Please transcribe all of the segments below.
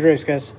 Good race, guys.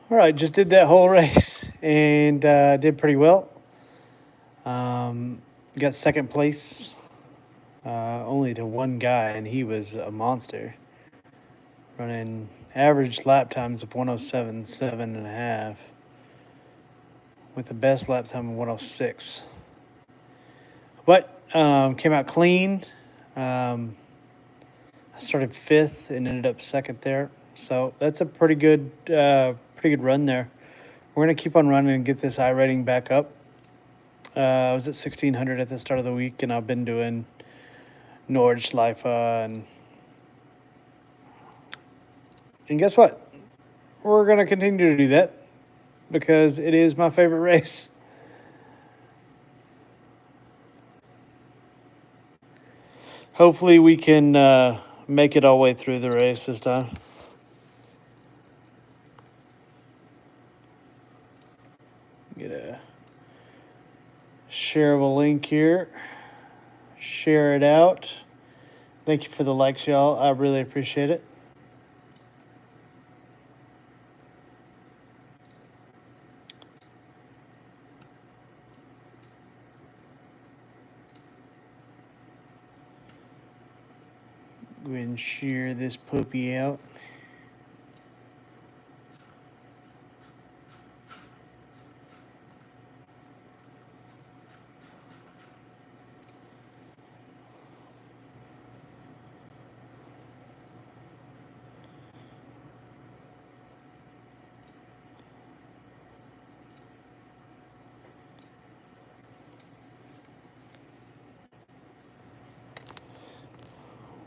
All right, just did that whole race and did pretty well. Got second place, only to one guy, and he was a monster. Running average lap times of 107.7.5 with the best lap time of 106. But came out clean. I started fifth and ended up second there. So that's a pretty good run there. We're gonna keep on running and get this I rating back up. I was at 1600 at the start of the week, and I've been doing Nordschleife and guess what? We're gonna continue to do that because it is my favorite race. Hopefully we can make it all the way through the race this time. Get a shareable link here. Share it out. Thank you for the likes, y'all. I really appreciate it. Go ahead and share this puppy out.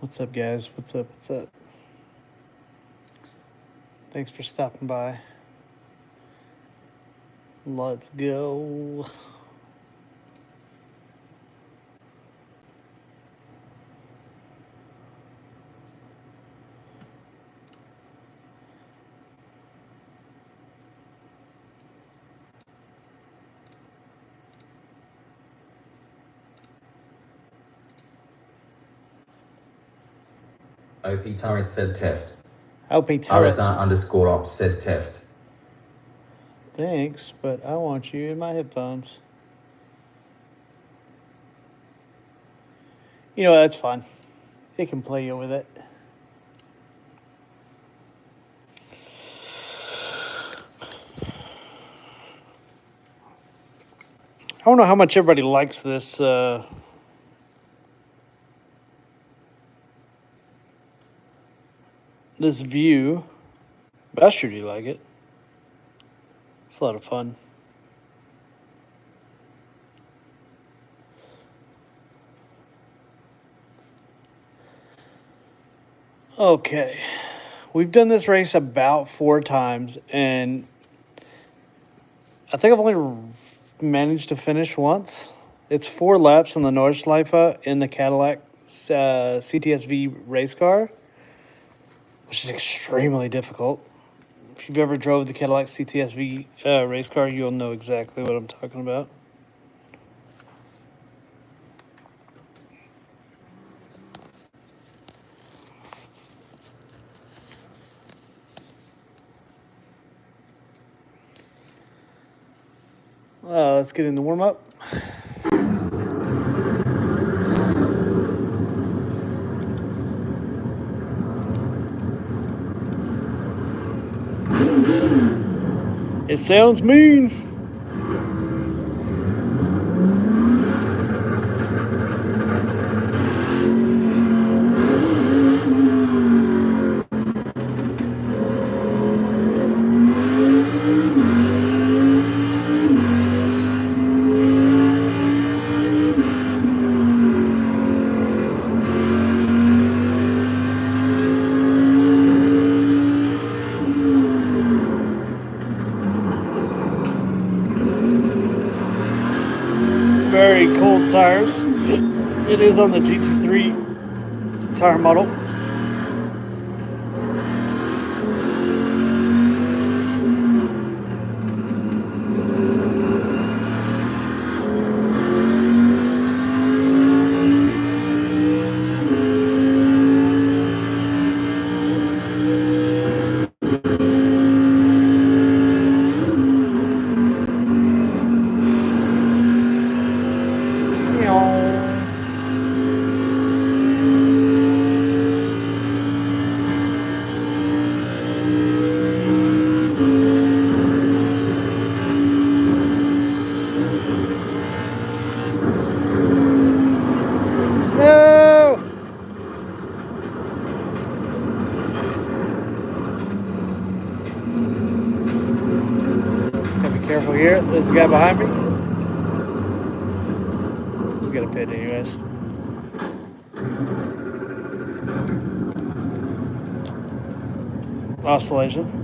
What's up, guys? What's up? What's up? Thanks for stopping by. Let's go. OP Turret said test. OP Turret. RSR_ops said test. Thanks, but I want you in my headphones. You know, that's fine. It can play you with it. I don't know how much everybody likes this this view. I sure do like it. It's a lot of fun. Okay, we've done this race about 4 times, and I think I've only managed to finish once. It's 4 laps on the Nordschleife in the Cadillac CTSV race car, which is extremely difficult. If you've ever drove the Cadillac CTSV race car, you'll know exactly what I'm talking about. Let's get in the warm-up. It sounds mean. Very cold tires. It is on the GT3 tire model. Careful here. There's a guy behind me. We got a pit anyways. Oscillation.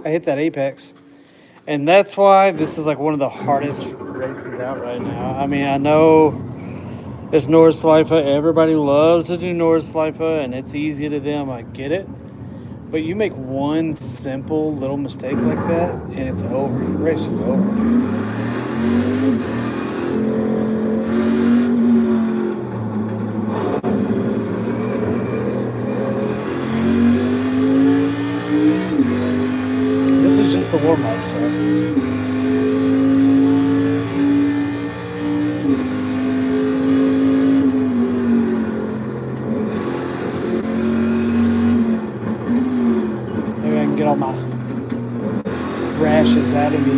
I hit that apex. And that's why this is like one of the hardest races out right now. I mean, I know it's Nordschleife. Everybody loves to do Nordschleife, and it's easy to them. I get it. But you make one simple little mistake like that, and it's over. The race is over. This is just the warm-up, so. all my crashes out of me.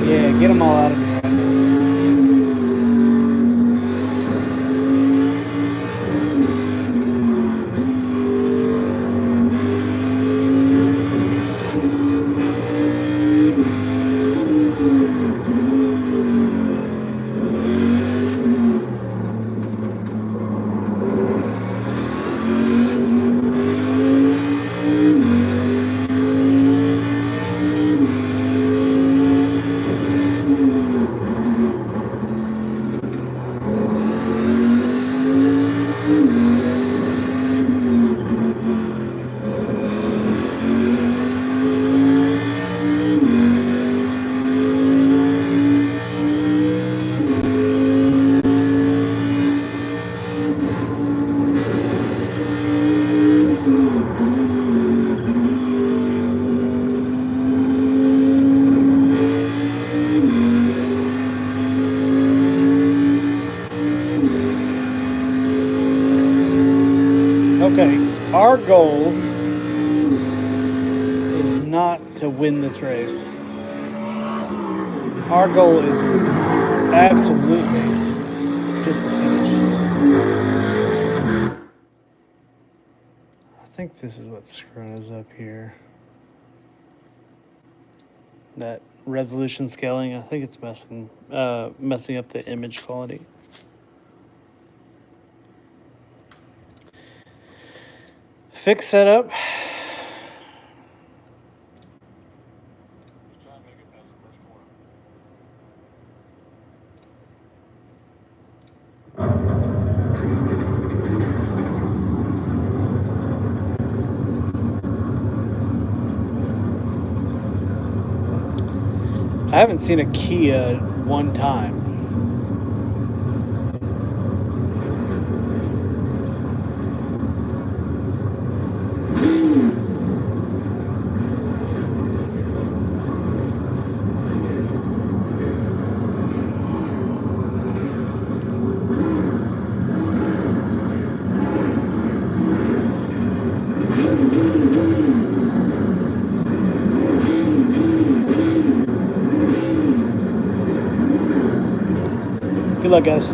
Yeah, get them all out of me right now. Okay, our goal is not to win this race. Our goal is absolutely just to finish. I think this is what's screwing us up here. That resolution scaling, I think it's messing up the image quality. Fix setup. I haven't seen a Kia one time. Good luck, guys.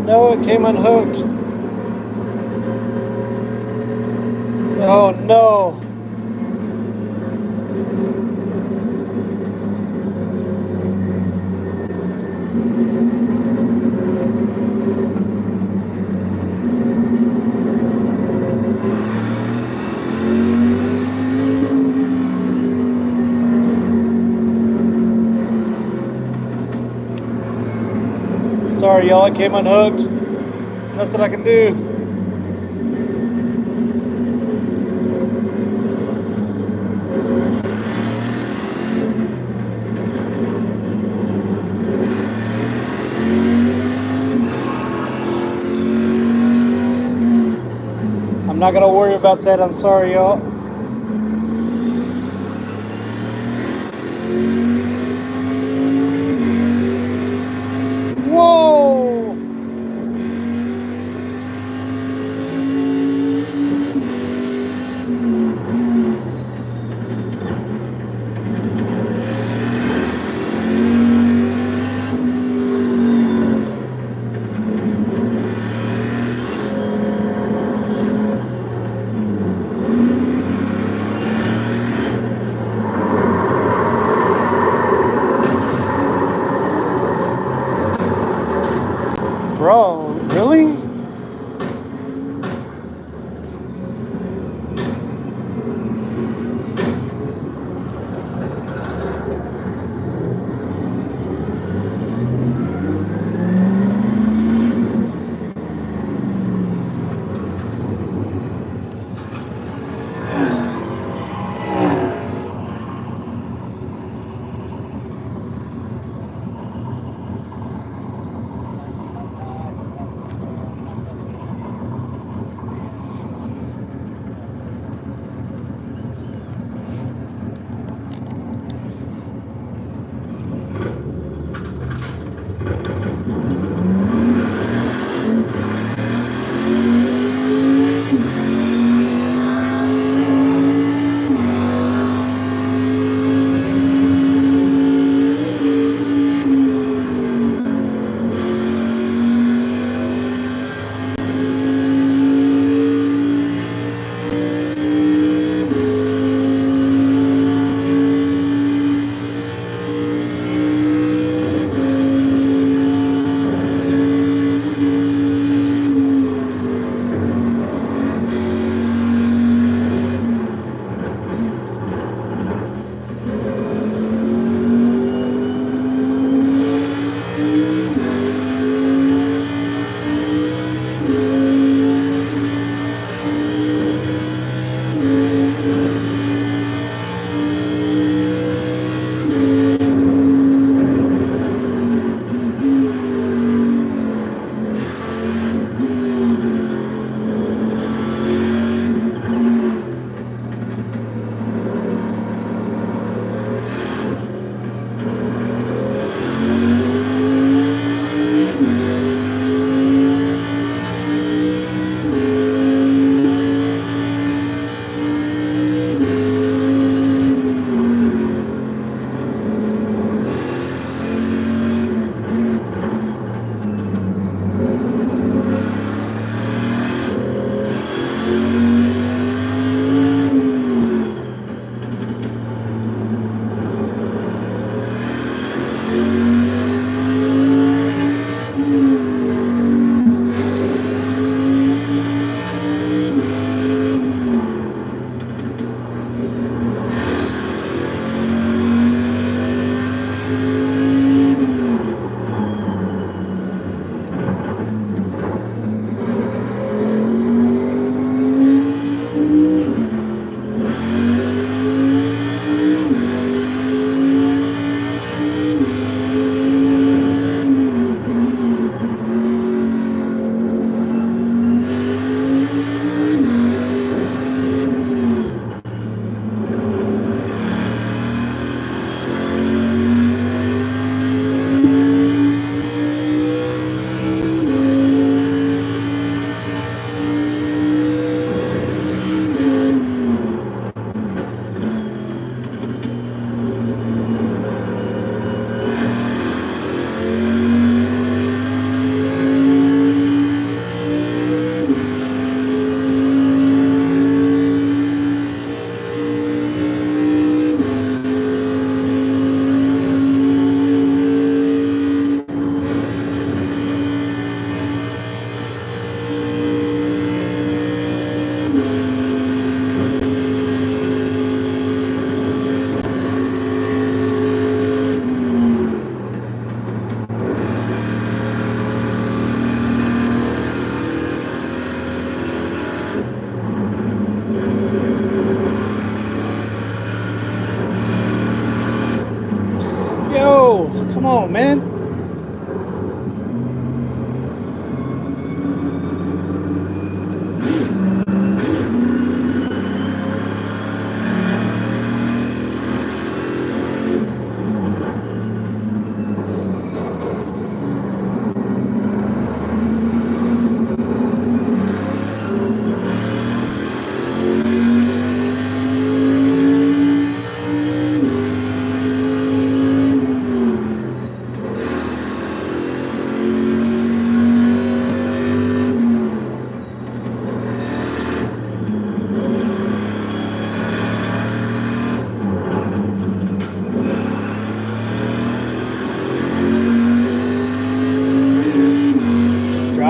No, it came unhooked. Oh no. Sorry, y'all, it came unhooked. Nothing I can do. I'm not gonna worry about that. I'm sorry, y'all. Whoa! Bro, really?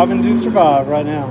Having to survive right now.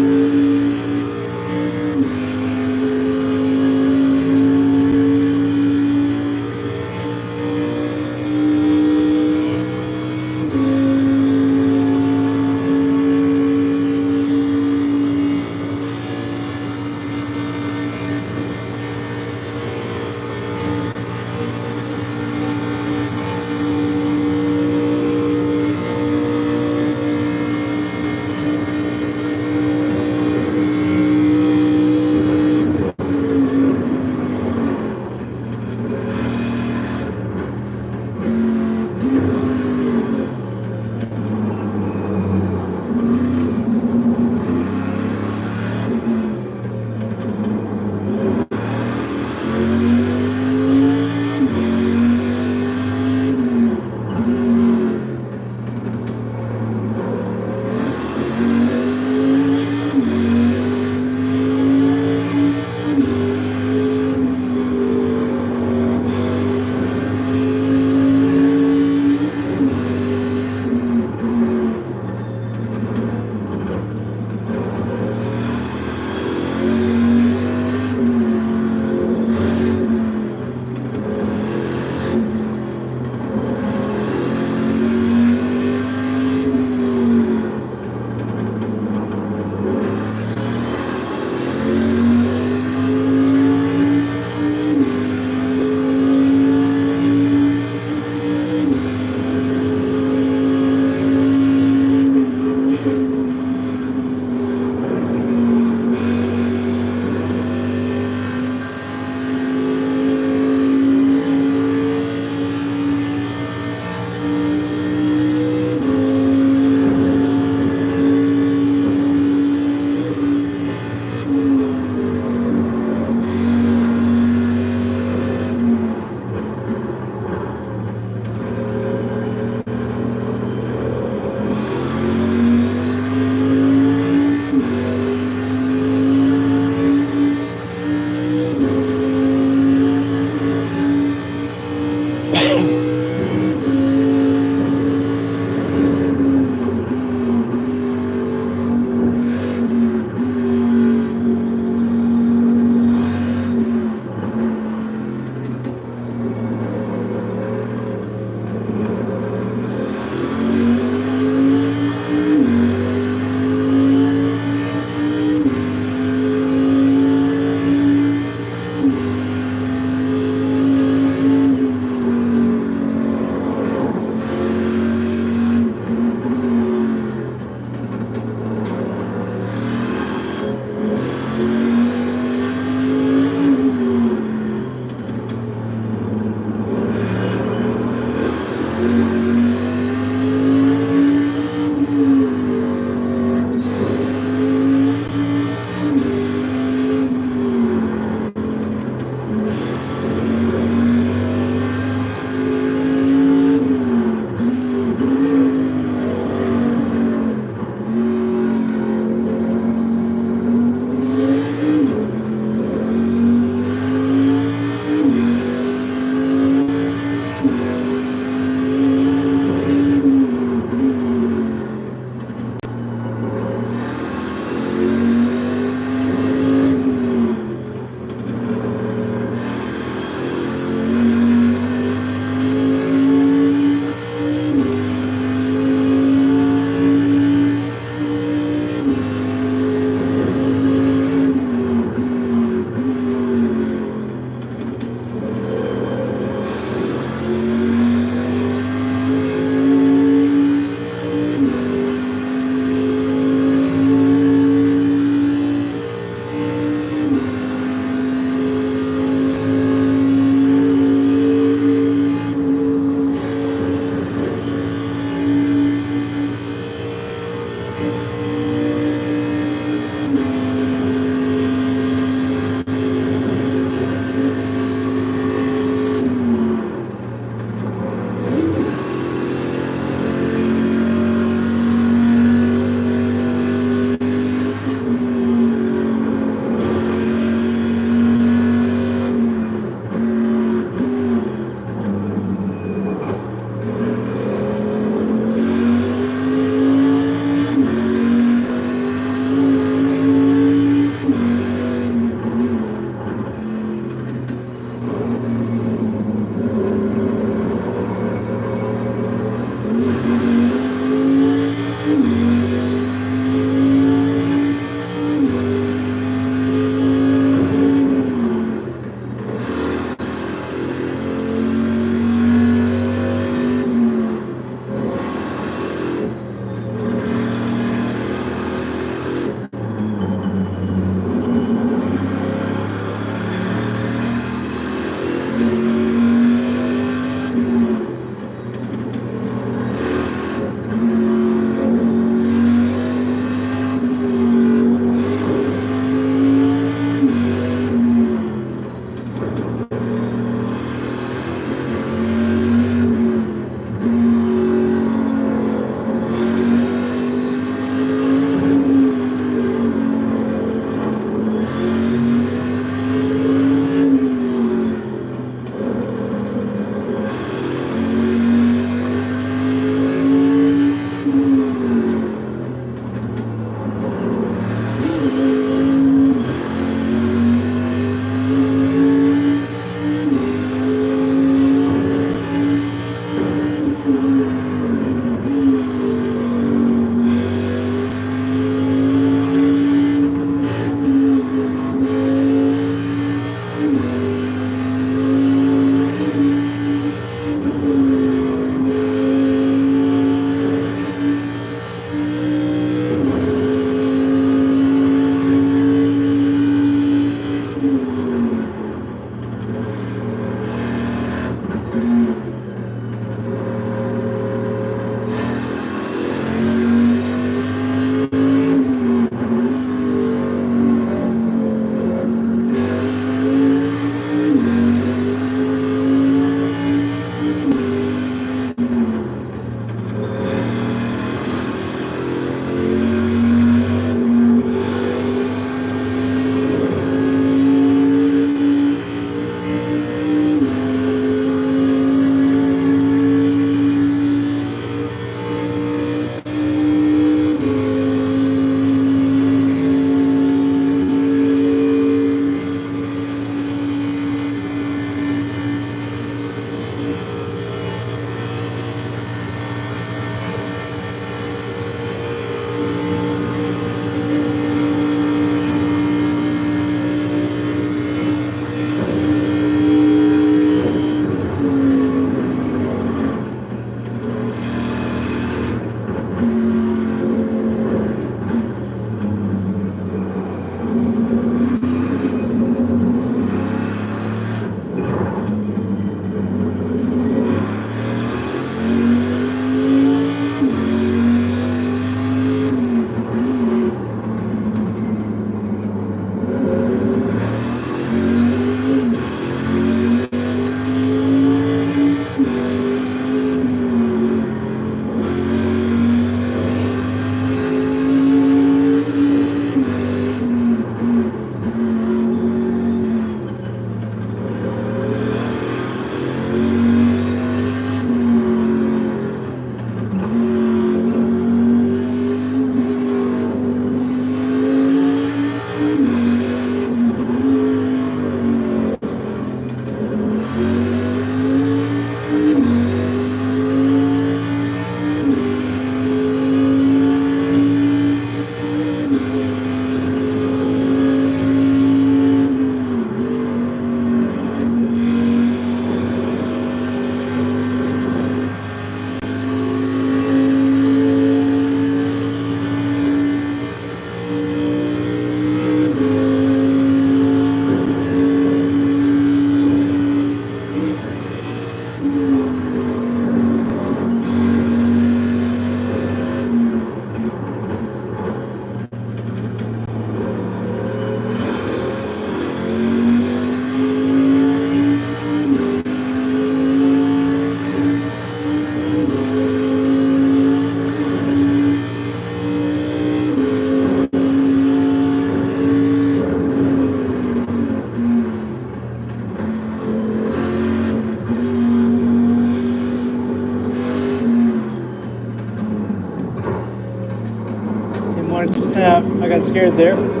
got scared there.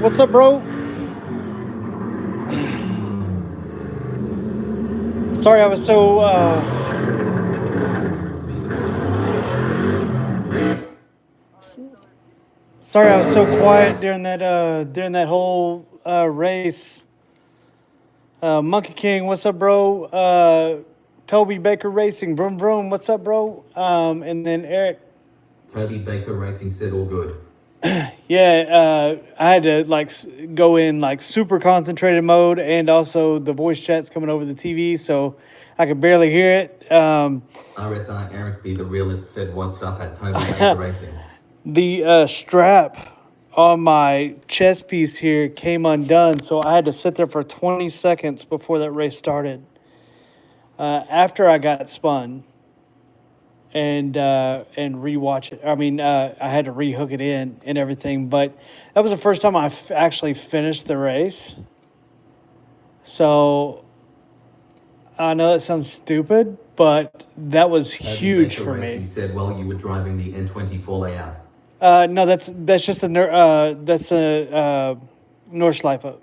What's up, bro? Sorry, I was so sorry I was so quiet during that whole race. Monkey King, what's up, bro? Toby Baker Racing, vroom vroom, what's up, bro? And then Eric. Toby Baker Racing said all good. Yeah, I had to go in like super concentrated mode, and also the voice chat's coming over the TV, so I could barely hear it. RSR Eric B. the realist said what's up at Toby Baker Racing. The strap on my chest piece here came undone, so I had to sit there for 20 seconds before that race started. After I got spun and rewatch it. I mean, I had to rehook it in and everything, but that was the first time I actually finished the race. So I know that sounds stupid, but that was huge for me. Racing said while you were driving the N24 layout. No, that's just a Nordschleife.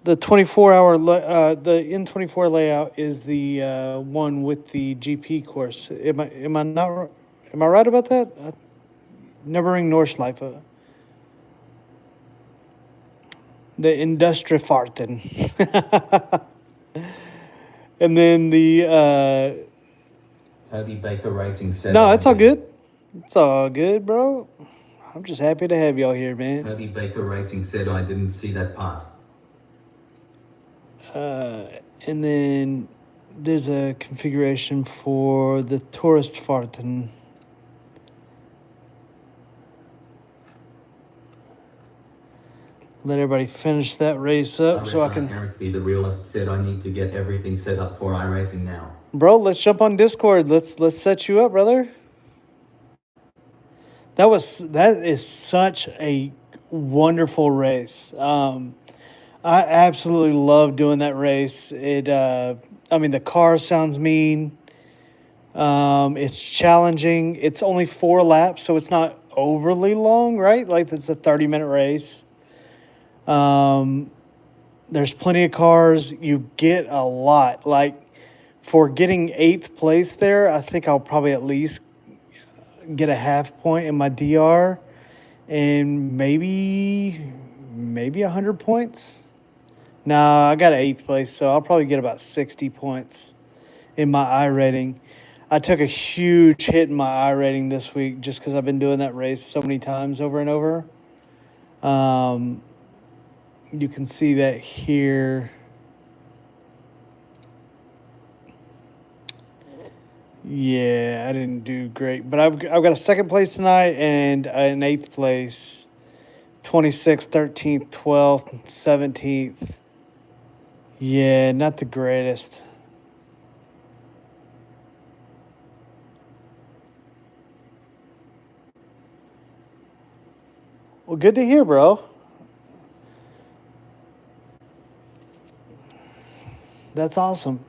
The 24-hour the N24 layout is the one with the GP course. Am I right about that? Nürburgring Nordschleife. The Industriefahrten. And then the Toby Baker Racing said. No, it's all good. It's all good, bro. I'm just happy to have y'all here, man. Toby Baker Racing said I didn't see that part. And then there's a configuration for the Touristfahrten. Let everybody finish that race up so I can. Eric B. the realist said I need to get everything set up for iRacing now. Bro, let's jump on Discord. Let's set you up, brother. That is such a wonderful race. I absolutely love doing that race. I mean, the car sounds mean. It's challenging. It's only 4 laps, so it's not overly long, right? Like it's a 30-minute race. There's plenty of cars. You get a lot. Like for getting 8th place there, I think I'll probably at least get a half point in my DR and maybe 100 points. No, I got an 8th place, so I'll probably get about 60 points in my iRating. I took a huge hit in my iRating this week just because I've been doing that race so many times over and over. You can see that here. Yeah, I didn't do great, but I've got a 2nd place tonight and an 8th place, 26th, 13th, 12th, 17th. Yeah, not the greatest. Well, good to hear, bro. That's awesome.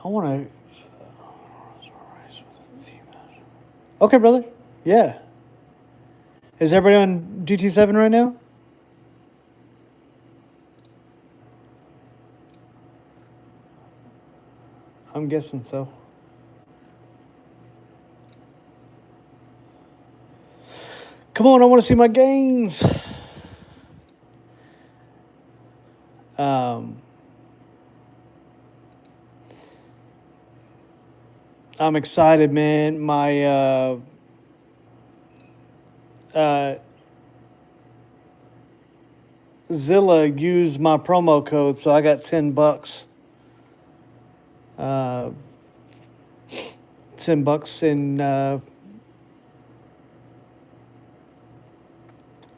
I want to. Okay, brother. Yeah. Is everybody on GT7 right now? I'm guessing so. Come on, I want to see my gains. I'm excited, man. My Zilla used my promo code, so I got $10. $10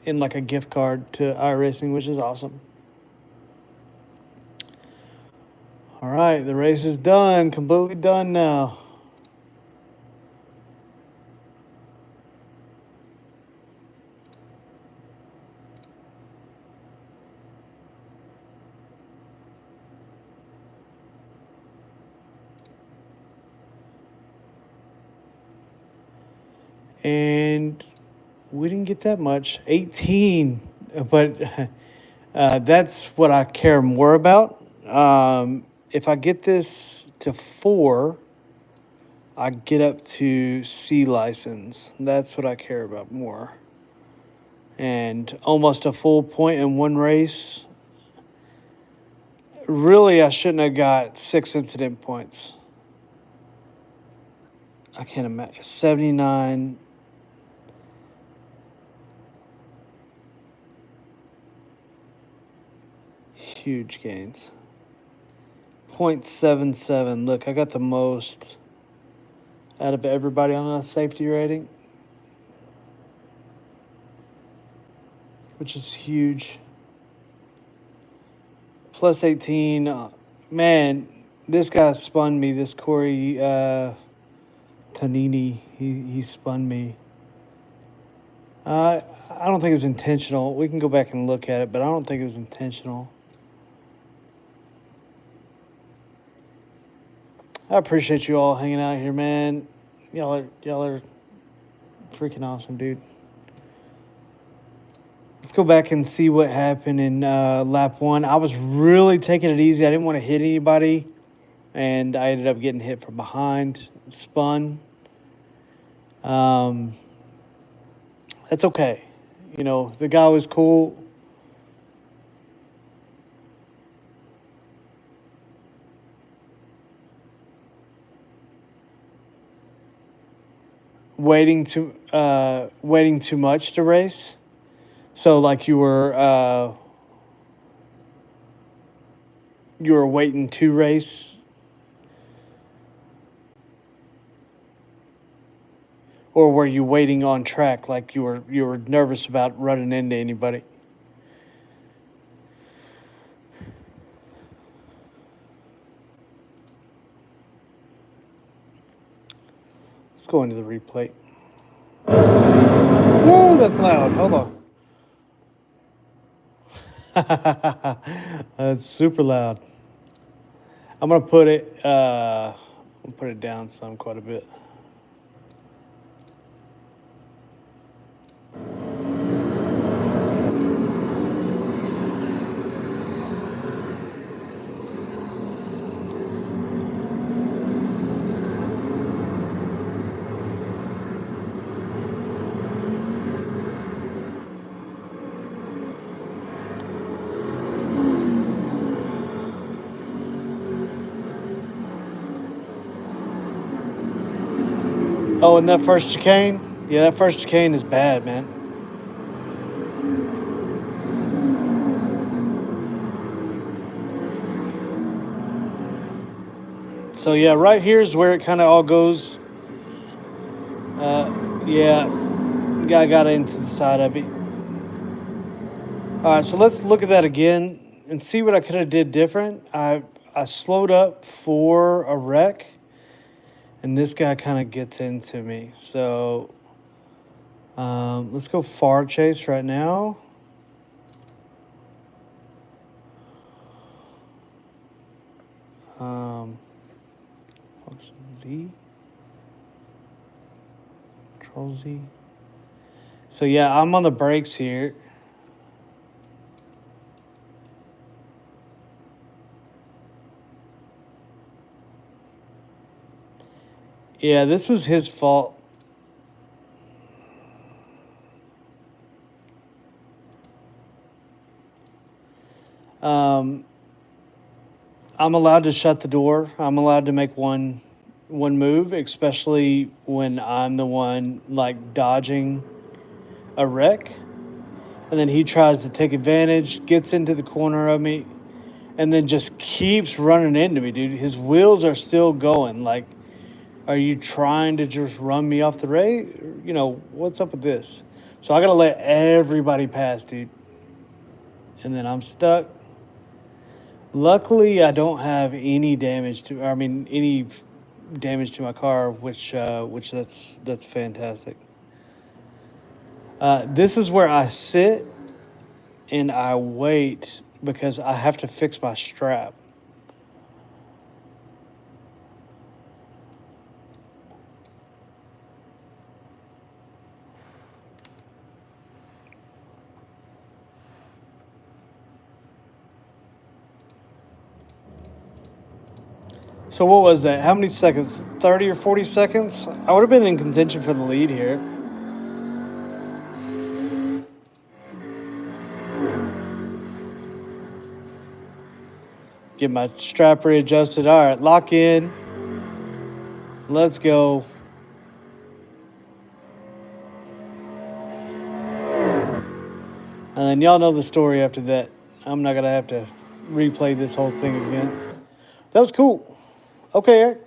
in like a gift card to iRacing, which is awesome. All right, the race is done, completely done now. And We didn't get that much. 18. But that's what I care more about. If I get this to 4, I get up to C license. That's what I care about more. And almost a full point in one race. Really, I shouldn't have got 6 incident points. I can't imagine. 79. Huge gains. 0.77. Look, I got the most out of everybody on a safety rating, which is huge. Plus 18. Man, this guy spun me. This Corey Tanini, he spun me. I don't think it was intentional. We can go back and look at it, but I don't think it was intentional. I appreciate you all hanging out here, man. Y'all are freaking awesome, dude. Let's go back and see what happened in lap 1. I was really taking it easy. I didn't want to hit anybody, and I ended up getting hit from behind, spun. That's okay. You know, the guy was cool. Waiting too much to race. So like you were waiting to race, or were you waiting on track like you were nervous about running into anybody? Let's go into the replay. Whoa, that's loud. Hold on. That's super loud. I'm gonna put it down some quite a bit. Oh, and that first chicane? Yeah, that first chicane is bad, man. So, yeah, right here is where it kind of all goes. Yeah, guy got into the side of it. All right, so let's look at that again and see what I could have did different. I slowed up for a wreck, and this guy kind of gets into me. So let's go far chase right now. Function Z. Control Z. So yeah, I'm on the brakes here. Yeah, this was his fault. I'm allowed to shut the door. I'm allowed to make one move, especially when I'm the one like dodging a wreck. And then he tries to take advantage, gets into the corner of me, and then just keeps running into me, dude. His wheels are still going. Like, are you trying to just run me off the race? You know, what's up with this? So I got to let everybody pass, dude. And then I'm stuck. Luckily, I don't have any damage to my car, which that's fantastic. This is where I sit and I wait because I have to fix my strap. So what was that? How many seconds? 30 or 40 seconds? I would have been in contention for the lead here. Get my strap readjusted. All right, lock in. Let's go. And y'all know the story after that. I'm not going to have to replay this whole thing again. That was cool. Okay, Eric.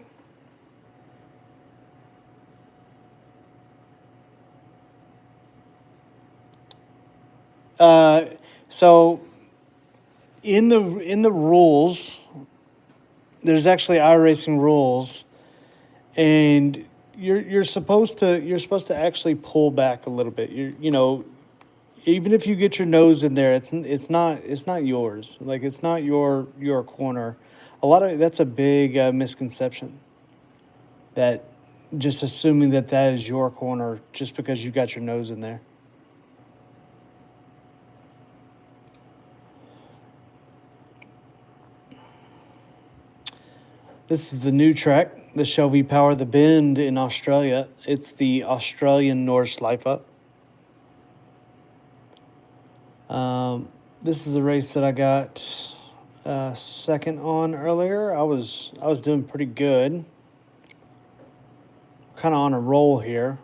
So in the rules, there's actually iRacing rules, and you're supposed to actually pull back a little bit. You know, even if you get your nose in there, it's not yours. Like, it's not your corner. That's a big misconception. That just assuming that is your corner just because you got your nose in there. This is the new track, the Shelby Power the Bend in Australia. It's the Australian Nordschleife. This is the race that I got second on earlier. I was doing pretty good. Kind of on a roll here.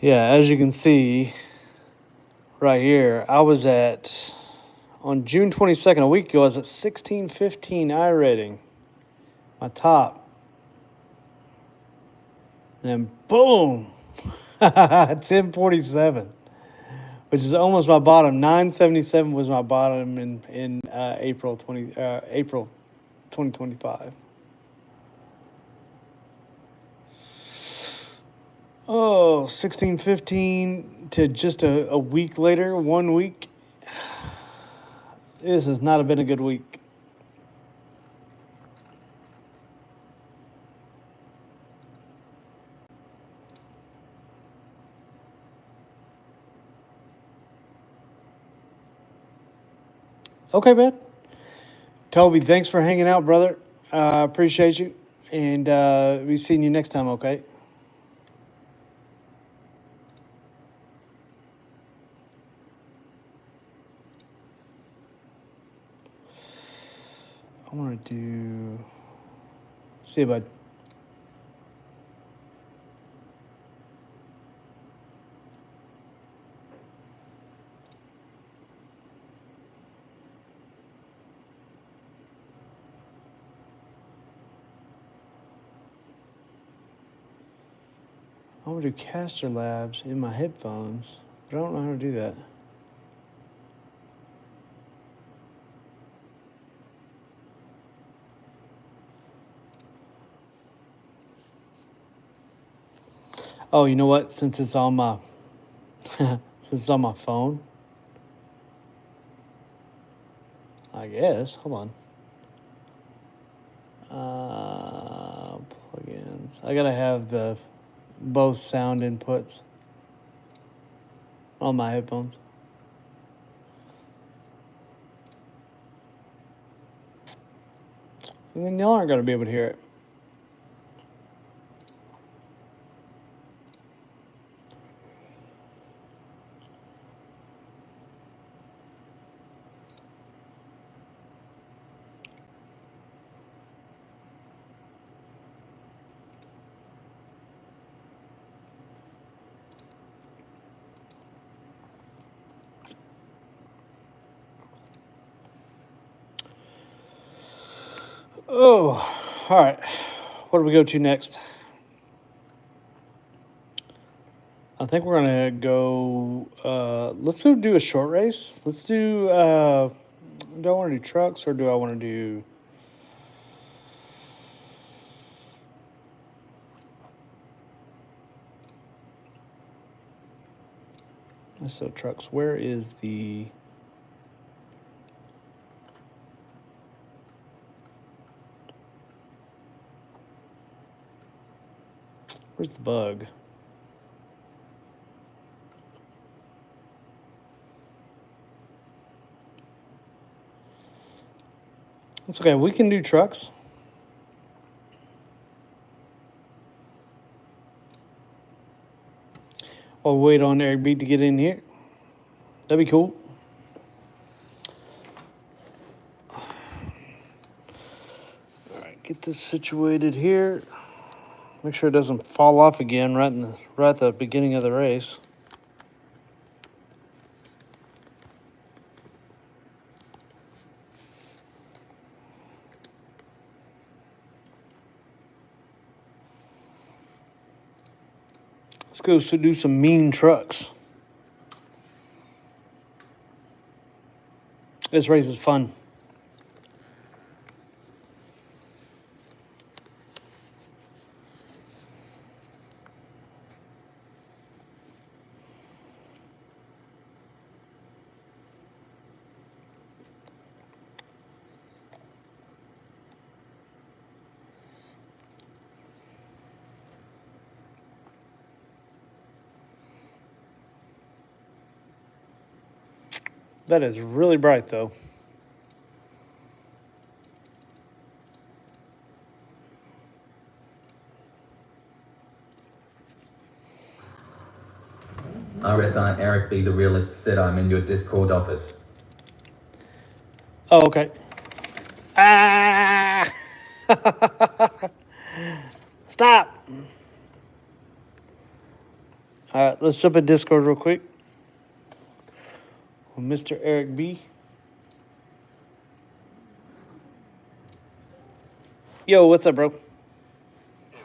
Yeah, as you can see right here, I was on June 22nd, a week ago, I was at 1615 I rating, my top. And then boom, 1047, which is almost my bottom. 977 was my bottom in April 2025. Oh, 1615 to just a week later, 1 week. This has not been a good week. Okay, man. Toby, thanks for hanging out, brother. I appreciate you. And be seeing you next time, okay? I want to do... See you, bud. I want to do Caster Labs in my headphones, but I don't know how to do that. Oh, you know what? Since it's on my phone, I guess. Hold on. Plugins. I gotta have both sound inputs on my headphones. And then y'all aren't gonna be able to hear it. Oh, all right. What do we go to next? I think we're gonna go. Let's go do a short race. Let's do. Do I want to do trucks or do I want to do? So trucks. Where is the? Where's the bug? It's okay. We can do trucks. I'll wait on Eric B to get in here. That'd be cool. All right, get this situated here. Make sure it doesn't fall off again right at the beginning of the race. Let's go do some mean trucks. This race is fun. That is really bright, though. RSR Eric B, the realist, said I'm in your Discord office. Oh, okay. Ah! Stop! All right, let's jump in Discord real quick. Mr. Eric B. Yo, what's up, bro? Hey,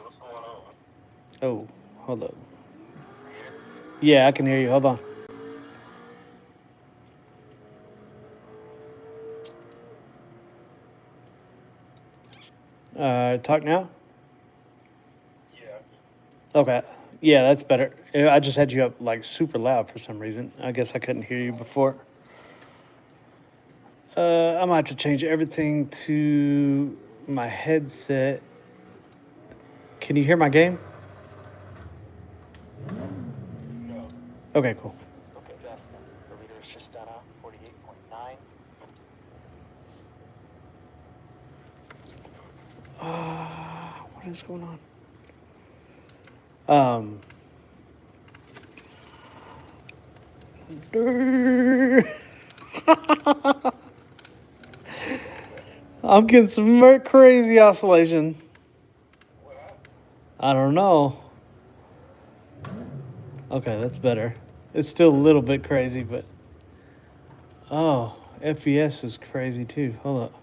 what's going on? Oh, hold up. Yeah, I can hear you. Hold on. Talk now? Yeah. Okay. Yeah, that's better. I just had you up like super loud for some reason. I guess I couldn't hear you before. I'm gonna have to change everything to my headset. Can you hear my game? No. Okay, cool. Okay, Justin, the leader is just done up 48.9. What is going on? I'm getting some crazy oscillation. What happened? I don't know. Okay, that's better. It's still a little bit crazy, but oh, FPS is crazy too. Hold up.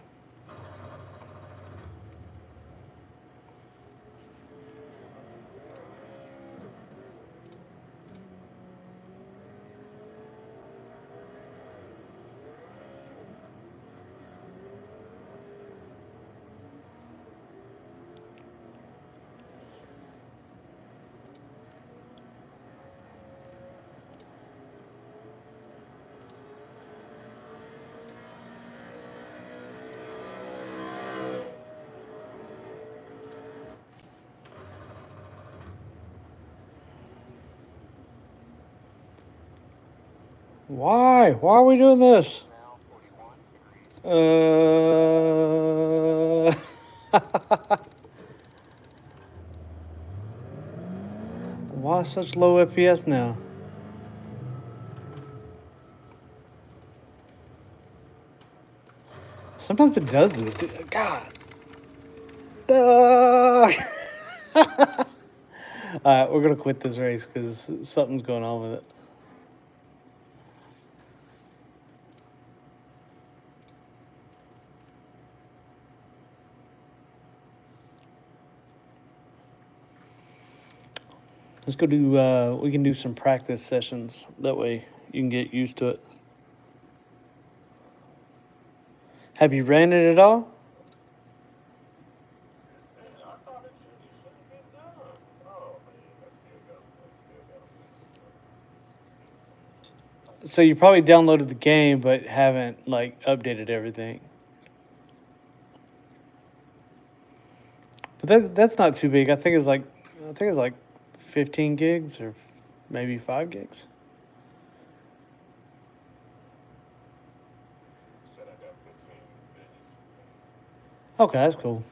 Why? Why are we doing this? Now 41 degrees. Why such low FPS now? Sometimes it does this. Dude. God. All right, we're gonna quit this race because something's going on with it. Let's go do. We can do some practice sessions. That way you can get used to it. Have you ran it at all? I thought it should have been done. Oh, man, let's still go. So you probably downloaded the game but haven't like updated everything. But that's not too big. I think it's like 15 gigs or maybe 5 gigs. Said I got 15 minutes. Okay, that's cool.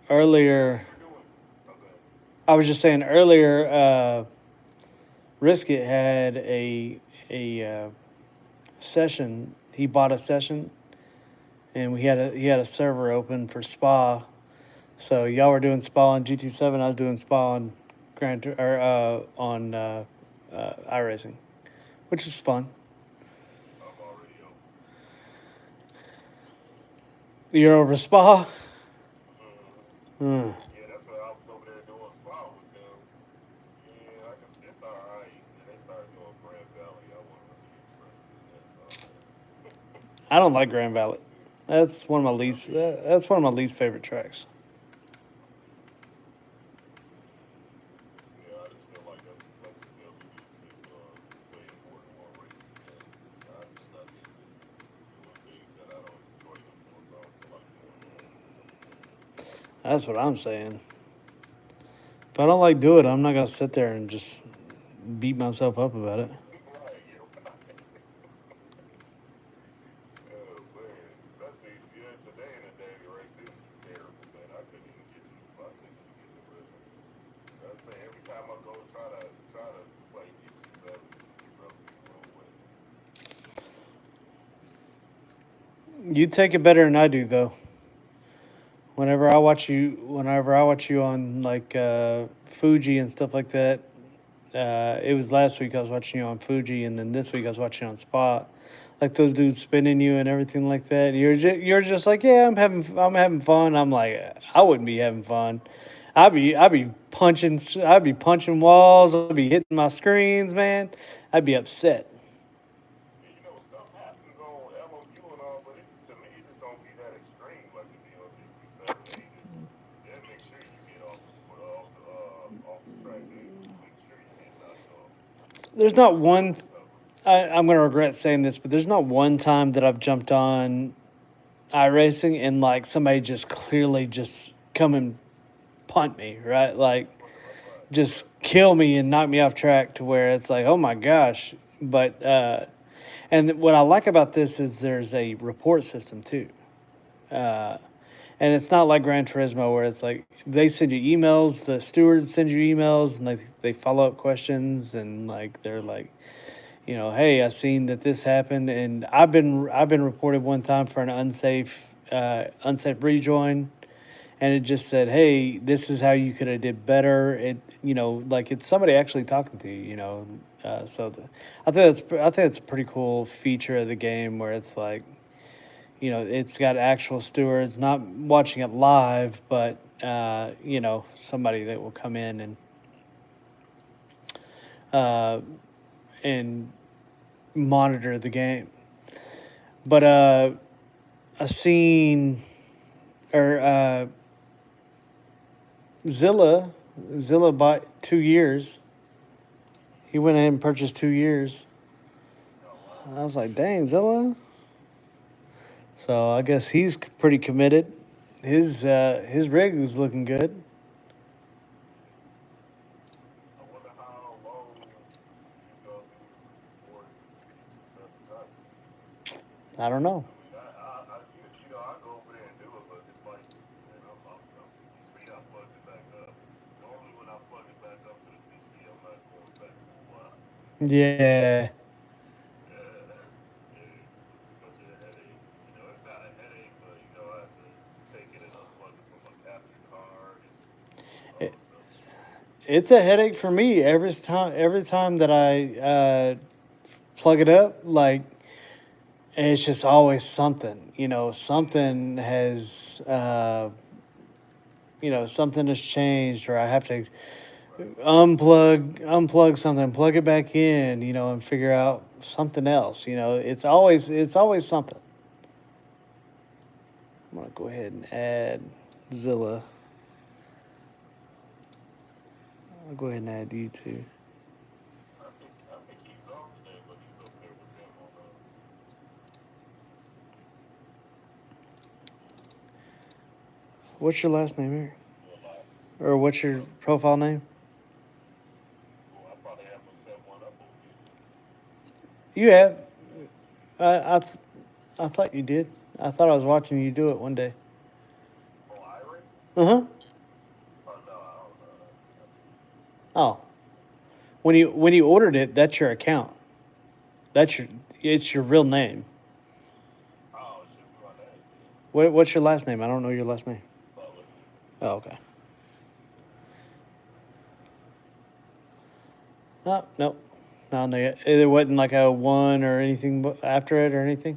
Earlier, You're doing. Okay. I was just saying earlier, Riskit had a session. He bought a session, and he had a server open for Spa. So y'all were doing Spa on GT7. I was doing Spa on on iRacing, which is fun. I'm already over. You're over Spa. Yeah, that's what I was over there doing spot with them. Yeah, I guess it's alright. And they started doing Grand Valley. I wasn't really interested in that, so I don't like Grand Valley. That's one of my least. That's one of my least favorite tracks. yeah, I just feel like that's some flexibility to play in more than one racing game. I'm just not into doing things that I don't enjoy no more. If I don't feel like doing them. That's what I'm saying. If I don't like do it, I'm not gonna sit there and just beat myself up about it. Right, you're right. Oh man, especially today in the daily race, it was just terrible, man. I couldn't even get in the rhythm. I say every time I go try to play GT7, just the rub me the wrong way. You take it better than I do, though. Whenever I watch you on like Fuji and stuff like that, it was last week I was watching you on Fuji, and then this week I was watching you on Spot. Like those dudes spinning you and everything like that. You're just like, yeah, I'm having fun. I'm like, I wouldn't be having fun. I'd be punching walls. I'd be hitting my screens, man. I'd be upset. And stuff happens on MOU and all, but to me, it just don't be that extreme like it be on GT7. They make sure you get off the track. They make sure you get knocked off. There's not one. I'm gonna regret saying this, but there's not one time that I've jumped on iRacing and like somebody just clearly just come and punt me, right? Like just kill me and knock me off track to where it's like, oh my gosh. But and what I like about this is there's a report system too. And it's not like Gran Turismo where it's like they send you emails, the stewards send you emails, and they follow up questions, and like they're like, hey, I seen that this happened, and I've been reported one time for an unsafe rejoin, and it just said, hey, this is how you could have did better. It like it's somebody actually talking to you, I think it's a pretty cool feature of the game where it's like, it's got actual stewards not watching it live, but somebody that will come in and monitor the game. But I seen or Zilla bought 2 years. He went ahead and purchased 2 years. I was like, dang, Zilla. So I guess he's pretty committed. His rig is looking good. I wonder how long he's gonna do before GT7 content. I don't know. I go over there and do it, but it's like, you see, I plugged it back up. Normally, when I plug it back up to the PC, I'm not going back for a while. Yeah. It's just too much of a headache. It's not a headache, but I have to take it and unplug it from my capture card and all stuff. It's a headache for me every time that I plug it up. Like it's just always something. Something has something has changed, or I have to unplug something, plug it back in, and figure out something else. It's always something. I'm gonna go ahead and add Zilla. I'll go ahead and add you too. I think he's off today, but he's up there with them on What's your last name here? the lives. Or what's your profile name? Well, I probably have to set one up over here. You have. I thought you did. I thought I was watching you do it one day. Oh, iRacing? Uh huh. Oh, no, I don't know. Oh, when you ordered it, that's your account. It's your real name. Oh, it should be my name. What's your last name? I don't know your last name. Butler. Oh, okay. Oh, nope. Not on there yet. It wasn't like a 1 or anything after it or anything.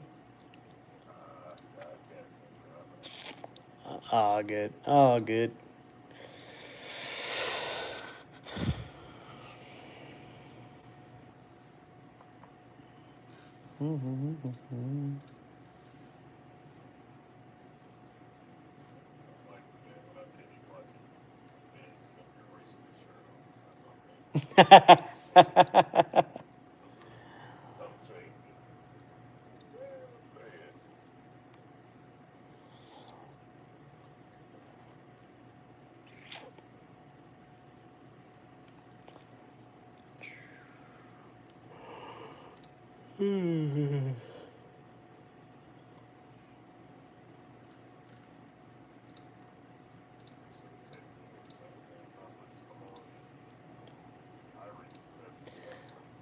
I can't remember. Oh, good. Oh, good. Like, man, when I can't even watch it, man, sitting up here racing this shirt on. It's not okay. I'm saying, man.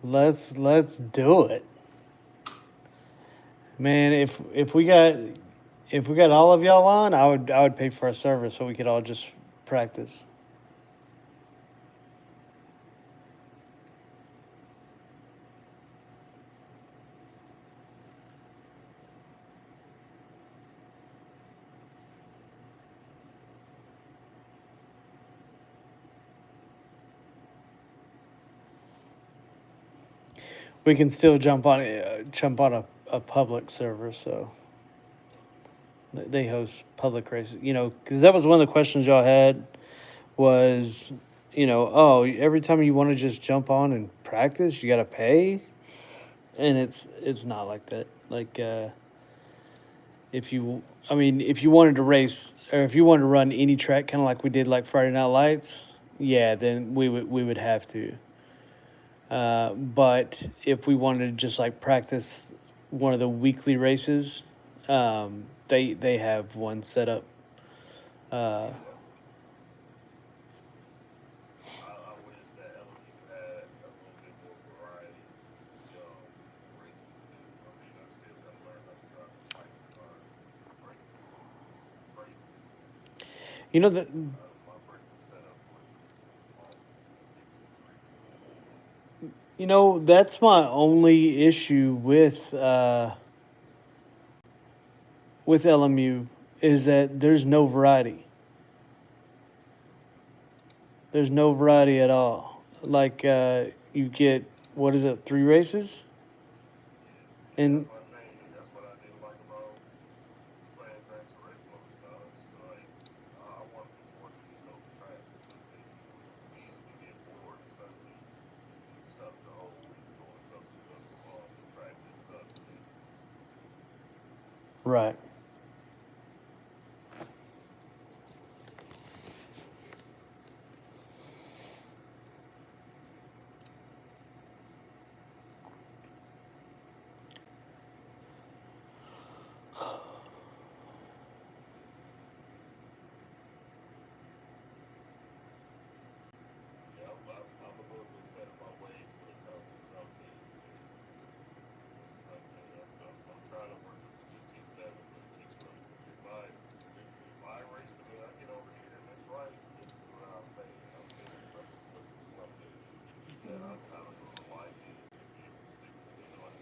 Let's do it, man. If we got all of y'all on, I would pay for a server so we could all just practice. We can still jump on a public server, so they host public races. You know, because that was one of the questions y'all had was, oh, every time you want to just jump on and practice, you got to pay, and it's not like that. Like, if you wanted to race or if you wanted to run any track, kind of like we did like Friday Night Lights, yeah, then we would have to. But if we wanted to just like practice one of the weekly races, they have one set up. I wish that LMU had a little bit more variety, races to do. I mean, I still got to learn how to drive the bike cars, braking systems, braking. You know that My brakes are set up for that's my only issue with LMU is that there's no variety. There's no variety at all. Like, you get, what is it, 3 races? And that's my thing, and that's what I didn't like about playing Gran Turismo. I want to more than just those tracks. We used to get bored, especially stuff the whole week doing something on the track that sucks. right. Yeah, I'm a little bit set in my ways when it comes to something. I'm trying to work with the GT7, but if I race the way I get over here and it's right, this is where I'll stay. I'm just looking for something that I kind of gonna like and be able to stick to it. Like,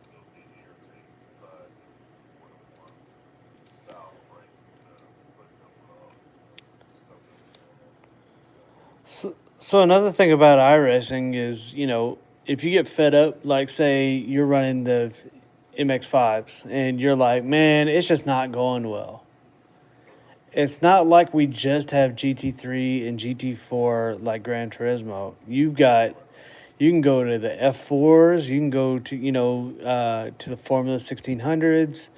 still get irritated inside what I want style of race instead of putting up with all stuff that's going on. So another thing about iRacing is, if you get fed up, like say you're running the MX5s and you're like, man, it's just not going well. It's not like we just have GT3 and GT4 like Gran Turismo. You can go to the F4s, you can go to to the Formula 1600s.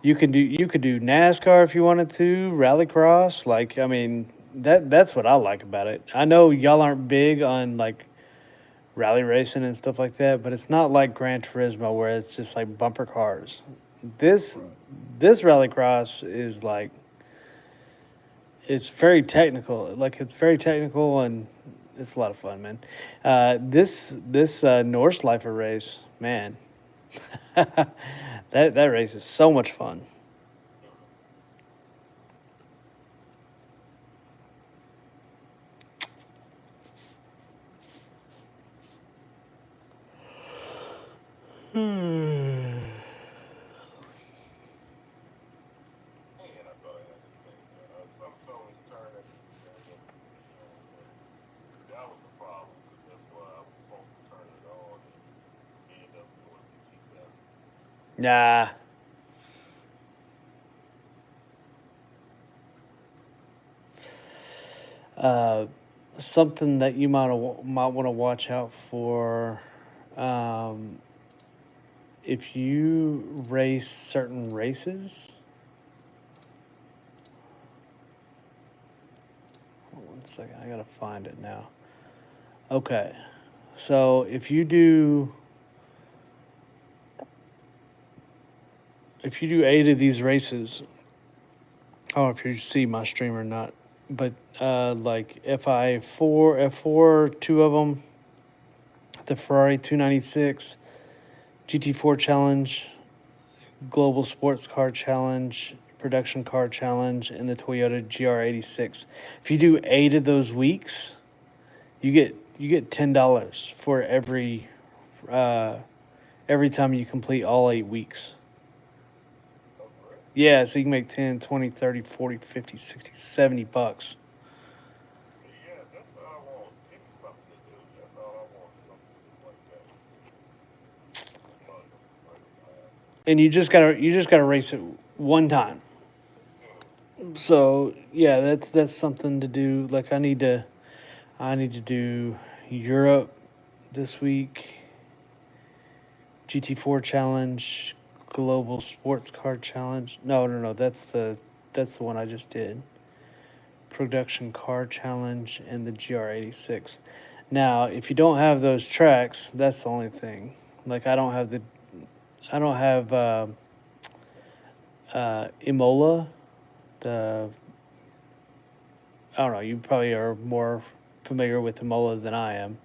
You could do NASCAR if you wanted to, Rallycross. Like, I mean, that's what I like about it. I know y'all aren't big on like rally racing and stuff like that, but it's not like Gran Turismo where it's just like bumper cars. This rallycross is like, it's very technical. Like, it's very technical and it's a lot of fun, man. This Norse Lifer race, man, that race is so much fun. And I thought I had this thing. Some told me to turn it. That was the problem. That's why I was supposed to turn it on and end up doing the G7. Nah. Something that you might want to watch out for, if you race certain races. Hold on 1 second, I gotta find it now. Okay, so if you do 8 of these races, I don't know if you see my stream or not, but like F4, 2 of them, the Ferrari 296, GT4 Challenge, Global Sports Car Challenge, Production Car Challenge, and the Toyota GR86. If you do 8 of those weeks, you get $10 for every time you complete all 8 weeks. Oh, for real? Yeah, so you can make 10, 20, 30, 40, 50, 60, $70. See, yeah, that's all I want. Give me something to do. That's all I want. Something to do like that. And you just gotta race it one time. So yeah, that's something to do. Like, I need to do Europe this week, GT4 Challenge, Global Sports Car Challenge. No, that's the one I just did. Production Car Challenge and the GR86. Now, if you don't have those tracks, that's the only thing. Like, I don't have Imola. I don't know, you probably are more familiar with Imola than I am.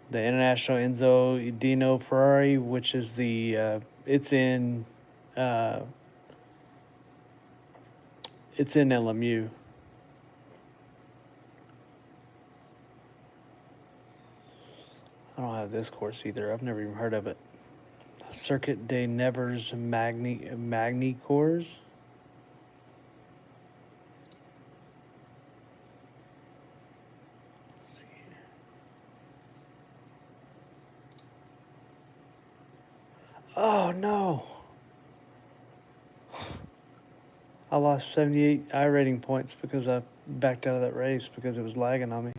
The International Enzo Dino Ferrari, which is the it's in LMU. I don't have this course either. I've never even heard of it. Circuit de Nevers Magni Course. Let's see here. Oh no! I lost 78 iRating points because I backed out of that race because it was lagging on me.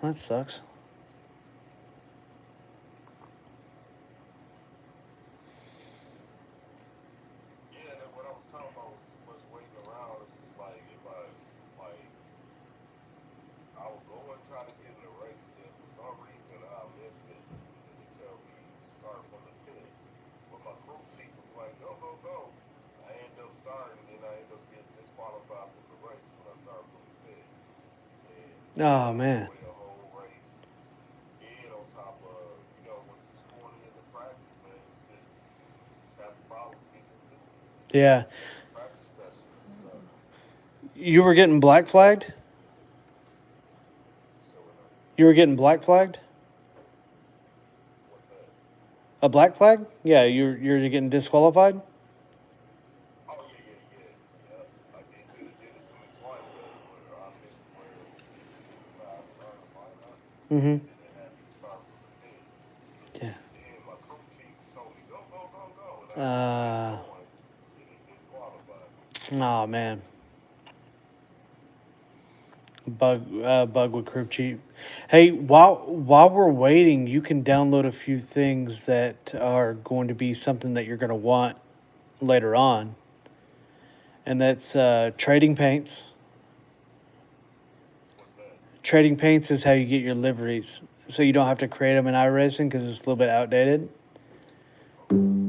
That sucks. Yeah, and what I was talking about was too much waiting around. It's just like, if I would go and try to get in a race, and for some reason I missed it, and they tell me to start from the pit. But my crew chief was like, go. I end up starting, and then I end up getting disqualified from the race when I started from the pit. And Oh man. play a whole race. And on top of, when just going into practice, man, just having problems getting into Yeah. practice sessions and stuff. You were getting black flagged? So, You were getting black flagged? what's that? A black flag? Yeah, you're getting disqualified? Oh, yeah. I did it to me twice, where I missed where it started starting to line up, Mm-hmm. and then had me start from the pit. Yeah. Then my crew chief told me, go, and I Uh, kept going, and he disqualified. Oh man. Bug with crew cheap. Hey, while we're waiting, you can download a few things that are going to be something that you're going to want later on, and that's trading paints. What's that? Trading paints is how you get your liveries. So you don't have to create them in iRacing because it's a little bit outdated.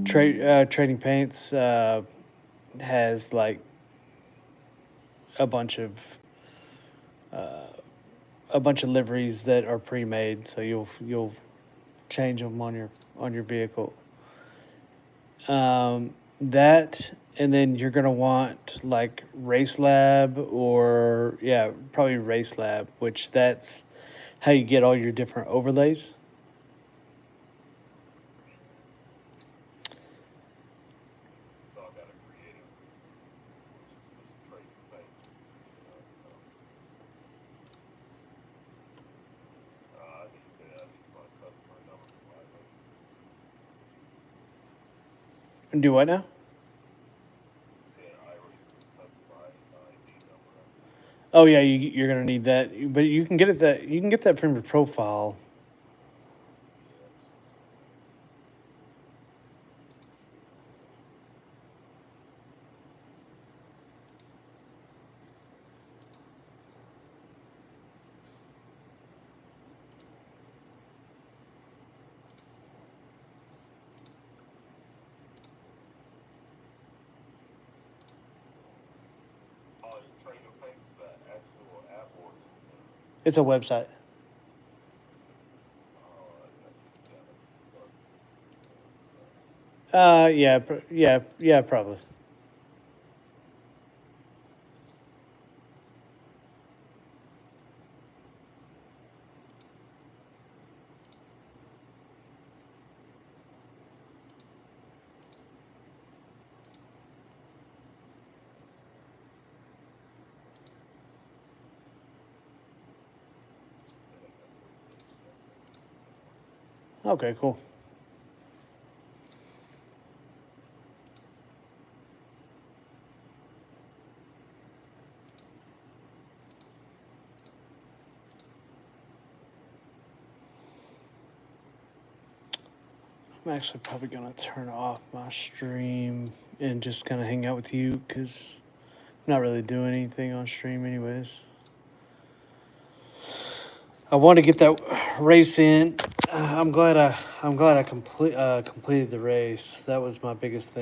Trading paints has like a bunch of liveries that are pre-made, so you'll change them on your vehicle. That, and then you're gonna want like Race Lab, or probably Race Lab, which that's how you get all your different overlays. So I gotta create it. Trade things. I need to say I need my customer number for my iRacing. Do what now? Say iRacing customer ID number. Oh yeah, you're gonna need that, but you can get that from your profile. Oh, you trade the paints is an actual app or just It's a website. Yeah, probably. Okay, cool. I'm actually probably gonna turn off my stream and just kind of hang out with you because I'm not really doing anything on stream anyways. I want to get that race in. I'm glad I completed the race. That was my biggest thing.